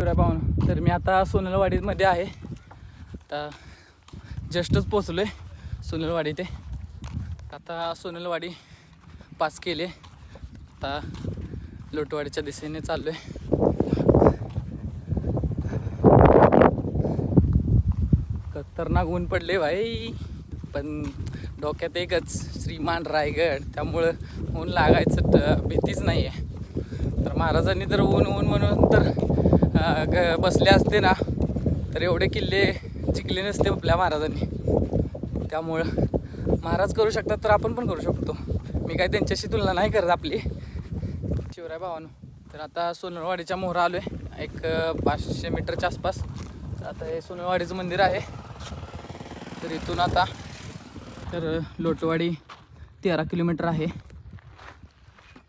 पाहून तर मी आता सोनलवाडीमध्ये आहे. आता जस्टच पोचलो आहे सोनलवाडी ते. आता सोनलवाडी पास केले. आता लोटवाडीच्या दिशेने चाललो आहे. खतरनाक ऊन पडले भाई, पण डोक्यात एकच श्रीमान रायगड, त्यामुळं ऊन लागायचं भीतीच नाही आहे. तर महाराजांनी तर ऊन ऊन म्हणून तर बसले असते ना, तर एवढे किल्ले जिंकले नसते आपल्या महाराजांनी. त्यामुळं महाराज करू शकतात तर आपण पण करू शकतो. मी काय त्यांच्याशी तुलना नाही करत आपली. शिवराय भावानो, तर आता सोनलवाडीच्या मोहरा आलो आहे, एक 500 मीटरच्या आसपास. तर आता हे सोनलवाडीचं मंदिर आहे. तर इथून आता तर लोटवाडी 13 किलोमीटर आहे.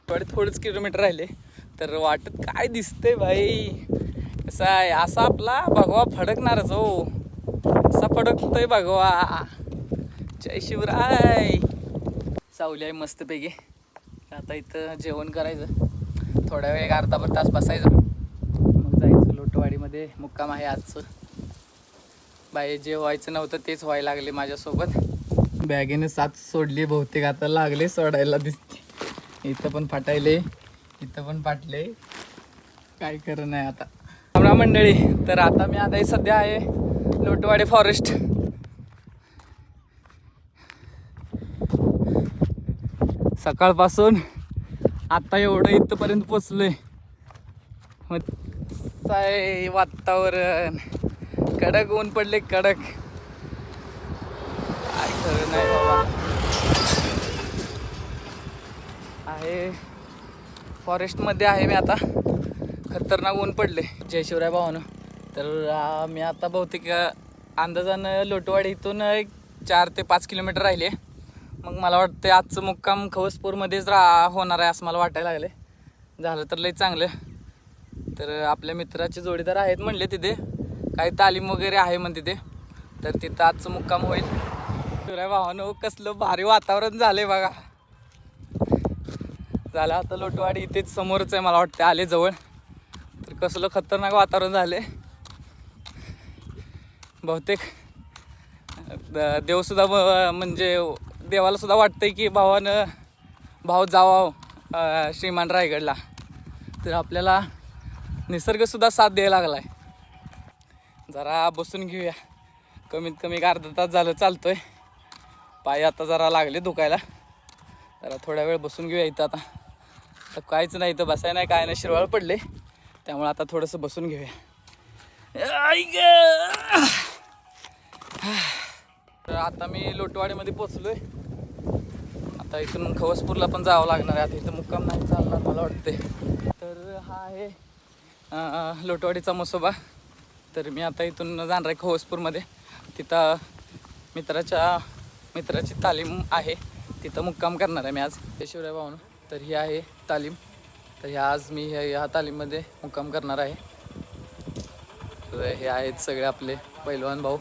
थोडेच किलोमीटर राहिले. तर वाटत काय दिसतंय भाई, कसं आहे असा आपला भगवा फडकणारच हो, असा फडकतोय भगवा. जय शिवराय. सावली आहे मस्तपैकी. आता इथं जेवण करायचं, थोड्या वेळ अर्धा तास बसायचं, मग जायचं लोटवाडीमध्ये. मुक्काम आहे आजचं. बाई जे व्हायचं नव्हतं तेच व्हायला लागले माझ्यासोबत. बॅगेने साथ सोडली बहुतेक, आता लागले सोडायला दिसते. इथं पण फाटायले, इथं पण फाटले, काय खरं नाही आता. रामराम मंडळी. तर आता मी आता सध्या आहे लोटवाडी फॉरेस्ट. सकाळपासून आता एवढं इथपर्यंत पोचलोय. मग वातावरण कडक ऊन पडले, कडक, काय खरं नाही बाबा. आहे फॉरेस्टमध्ये आहे मी आता. खतरनाक ऊन पडले. जय शिवराय भावानं. तर मी आता बहुतेक अंदाजानं लोटवाडी इथून एक 4 ते 5 किलोमीटर राहिले. मग मला वाटतं आजचं मुक्काम खवसपूरमध्येच होणार आहे असं मला वाटायला लागले. झालं तर लई चांगलं. तर आपल्या मित्राचे जोडीदार आहेत म्हणले तिथे, काही तालीम वगैरे आहे म्हण तिथे, तर तिथं आजचं मुक्काम होईल. शिवराय भावानं, कसलं भारी वातावरण झालंय बघा. झालं आता लोटवाडी इथेच समोरच आहे मला वाटतं, आले जवळ. तर कसलं खतरनाक वातावरण झाले. बहुतेक देवसुद्धा म्हणजे देवाला सुद्धा वाटतंय की भाव जावा श्रीमान रायगडला. तर आपल्याला निसर्गसुद्धा साथ द्यायला लागला आहे. जरा बसून घेऊया. कमीत कमी एक अर्धा तास झालं चालतोय. पाय आता जरा लागले दुखायला. जरा थोड्या वेळ बसून घेऊया इथं. आता काहीच नाही इथं, बसाय नाही काय नाही, शिरवाळ पडले. त्यामुळे आता थोडंसं बसून घेऊया. तर आता मी लोटवाडीमध्ये पोचलोय. आता इथून खवसपूरला पण जावं लागणार आहे. आता इथं मुक्काम नाही चालणार मला वाटते. तर हा आहे लोटवाडीचा मसोबा. तर मी आता इथून जाणार आहे खवसपूरमध्ये. तिथं मित्राची तालीम आहे, तिथं मुक्काम करणार आहे मी आज. शिवराय भावानं, तर ही आहे तालीम. तर आज मी ह्या तालीममध्ये मुक्काम करणार आहे. तर हे आहेत सगळे आपले पैलवान भाऊ.